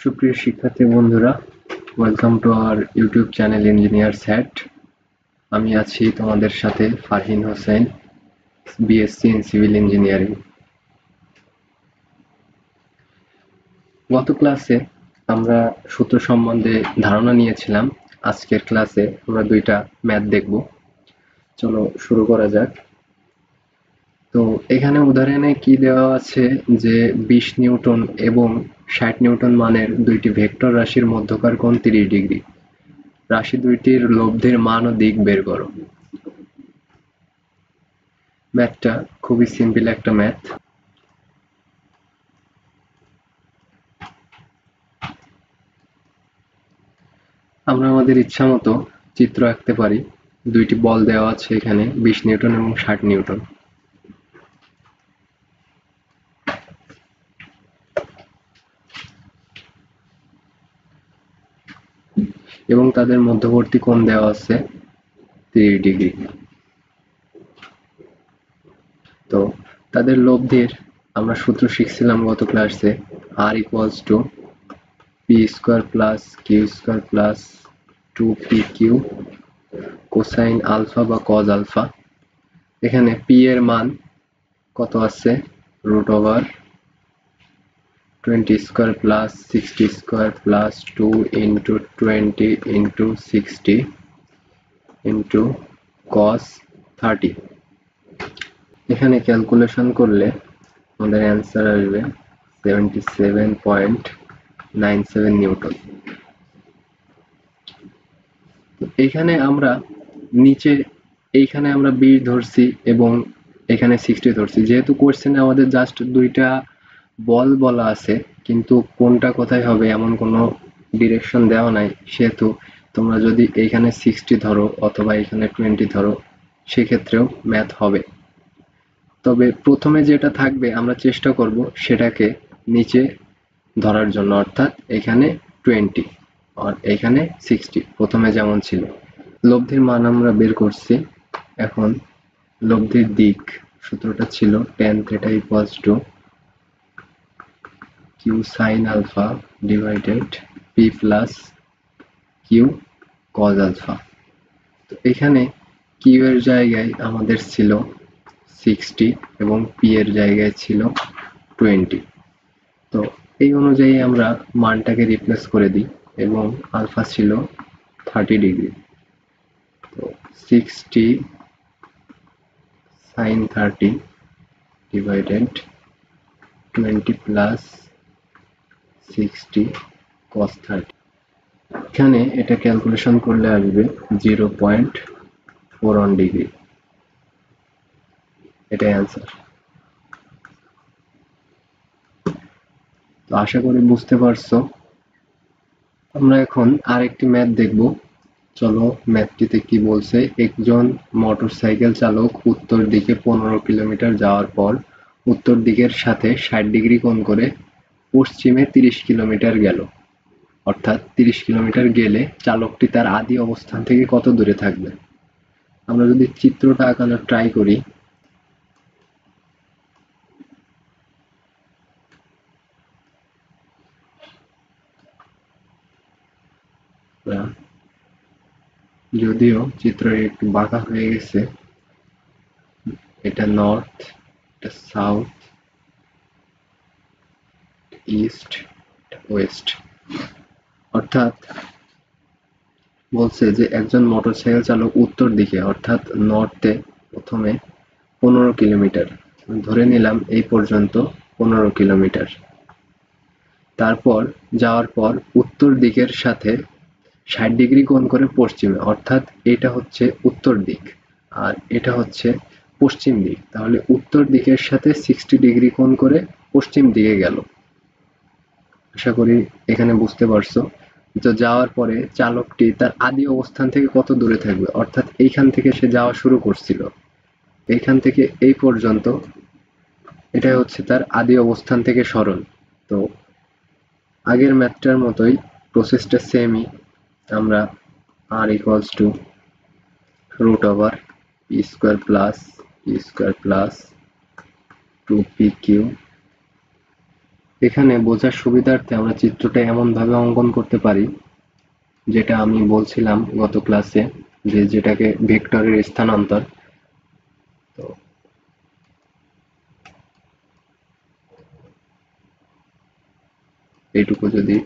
সুপ্রিয় শিক্ষার্থী বন্ধুরা, welcome to our YouTube channel engineer স্যাট। আমি আছি তোমাদের সাথে Farhin Hossain, BSc in civil engineering. গত ক্লাসে আমরা সূত্র সম্বন্ধে ধারণা নিয়েছিলাম। আজকের ক্লাসে আমরা দুইটা ম্যাথ দেখব। চলো শুরু করা যাক। তো এখানে উদাহরণে কি দেওয়া আছে যে 20 নিউটন এবং 60 নিউটন মানের দুইটি ভেক্টর রাশির মধ্যকার কোণ 30 ডিগ্রি। রাশি দুইটির লব্ধির মান ও দিক বের করো। ম্যাথটা খুবই সিম্পল একটা ম্যাথ। আমরা আমাদের ইচ্ছা মতো চিত্র আঁকতে পারি। দুইটি বল দেওয়া আছে এখানে, 20 নিউটন এবং 60 নিউটন। এবং তাদের মধ্যবর্তী কোণ দেওয়া আছে 30 ডিগ্রি। তো তাদের লব্ধির আমরা সূত্র শিখছিলাম গত ক্লাসে, r equals to p square plus q square plus 2pq cosine alpha বা কজ আলফা। এখানে p এর মান কত আছে, root over 20 square plus 60 square plus 2 into 20 into 60 into cos 30। এখানে ক্যালকুলেশন করলে আমাদের অ্যান্সার আসবে 77.97 নিউটন। এখানে আমরা নিচে এইখানে আমরা 20 ধরছি এবং এখানে 60 ধরছি। যেহেতু কোশ্চেনে আমাদের জাস্ট দুইটা বল বলা আছে, কিন্তু কোনটা কোথায় হবে এমন কোনো ডিরেকশন দেওয়া নাই, সেহেতু তোমরা যদি এইখানে 60 ধরো অথবা এখানে 20 ধরো সেক্ষেত্রেও ম্যাথ হবে। তবে প্রথমে যেটা থাকবে আমরা চেষ্টা করব সেটাকে নিচে ধরার জন্য, অর্থাৎ এখানে 20 আর এখানে 60 প্রথমে যেমন ছিল। লব্ধির মান আমরা বের করছি। এখন লব্ধির দিক সূত্রটা ছিল tan theta equals to q sin alpha divided p plus q cos alpha। তো এখানে q এর জায়গায় আমাদের ছিল 60 এবং p এর জায়গায় ছিল 20। তো এই অনুযায়ী আমরা মানটাকে রিপ্লেস করে দিই এবং আলফা ছিল 30 ডিগ্রি। তো 60 sin 30 divided 20 plus 60 cos 30। এখানে এটা ক্যালকুলেশন করলে আসবে 0.41 ডিগ্রি। এটাই অ্যান্সার। তো আশা করি বুঝতে পারছো। আমরা এখন আরেকটি ম্যাথ দেখব। চলো ম্যাথটিতে কি বলছে। একজন মোটরসাইকেল চালক উত্তর দিকে 15 কিলোমিটার যাওয়ার পর উত্তর দিকের সাথে 60 ডিগ্রি কোণ করে পশ্চিমে 30 কিলোমিটার গেল। অর্থাৎ 30 কিলোমিটার গেলে চালকটি তার আদি অবস্থান থেকে কত দূরে থাকবে। আমরা যদি চিত্রটা আঁকানোর ট্রাই করি, যদিও চিত্র একটু বাঁকা হয়ে গেছে, এটা নর্থ, এটা সাউথ, ইস্ট, ওয়েস্ট। অর্থাৎ বলছে যে একজন মোটরসাইকেল চালক উত্তর দিকে অর্থাৎ নর্থে প্রথমে 15 কিলোমিটার, ধরে নিলাম এই পর্যন্ত 15 কিলোমিটার, তারপর যাওয়ার পর উত্তর দিকের সাথে 60 ডিগ্রি কোণ করে পশ্চিমে, অর্থাৎ এটা হচ্ছে উত্তর দিক আর এটা হচ্ছে পশ্চিম দিক। তাহলে উত্তর দিকের সাথে 60 ডিগ্রি কোণ করে পশ্চিম দিকে গেল। আশা করি এখানে বুঝতে পারছো। তো যাওয়ার পরে চালকটি তার আদি অবস্থান থেকে কত দূরে থাকবে, অর্থাৎ এইখান থেকে সে যাওয়া শুরু করছিল, এইখান থেকে এই পর্যন্ত, এটাই হচ্ছে তার আদি অবস্থান থেকে সরণ। তো আগের ম্যাথটার মতোই প্রসেসটা সেমই। আমরা r equals to root over p square plus 2pq এখানে বোঝার সুবিধার্থে আমরা চিত্রটা এমন ভাবে অঙ্কন করতে পারি, যেটা আমি বলছিলাম গত ক্লাসে, যেটাকে ভেক্টরের স্থানান্তর। তো এইটুকু যদি,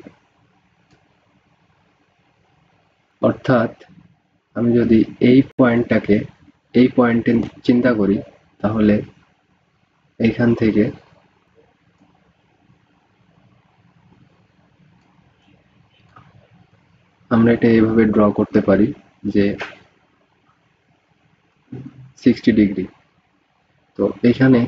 অর্থাৎ আমি যদি এই পয়েন্টটাকে এই পয়েন্টে চিন্তা করি, তাহলে এইখান থেকে আমরা এটা এইভাবে ড্র করতে পারি যে 60 ডিগ্রি। তো এখানে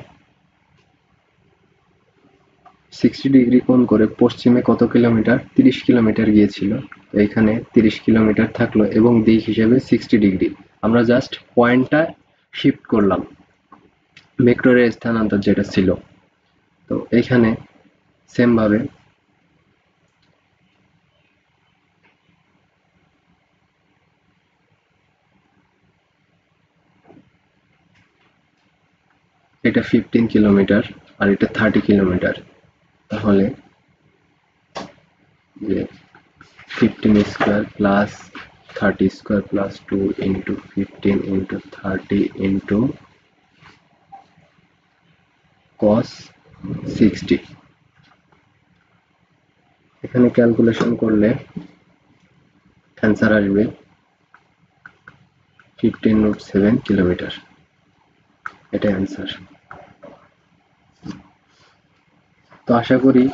60 ডিগ্রি কোণ করে পশ্চিমে কত কিলোমিটার? 30 কিলোমিটার গিয়েছিল। তো এখানে 30 কিলোমিটার থাকলো এবং দিক হিসেবে 60 ডিগ্রি। আমরা জাস্ট পয়েন্টটা শিফট করলাম ভেক্টরের স্থানান্তর যেটা ছিল। তো এখানে সেম ভাবে এটা 15 কিলোমিটার আর এটা 30 কিলোমিটার। তাহলে যে 15 square plus 30 square plus 2 into 15 into 30 into cos 60। এখানে ক্যালকুলেশন করলে অ্যান্সার আসবে 15√7 কিলোমিটার। এটা অ্যান্সার। তো আশা করি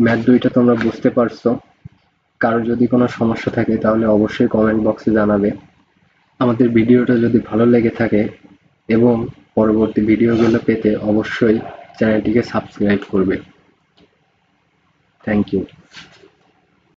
ম্যাথ 2টা তোমরা বুঝতে পারছো। কারো যদি কোনো সমস্যা থাকে তাহলে অবশ্যই কমেন্ট বক্সে জানাবে। আমাদের ভিডিওটা যদি ভালো লেগে থাকে এবং পরবর্তী ভিডিওগুলো পেতে অবশ্যই চ্যানেলটিকে সাবস্ক্রাইব করবে। Thank you.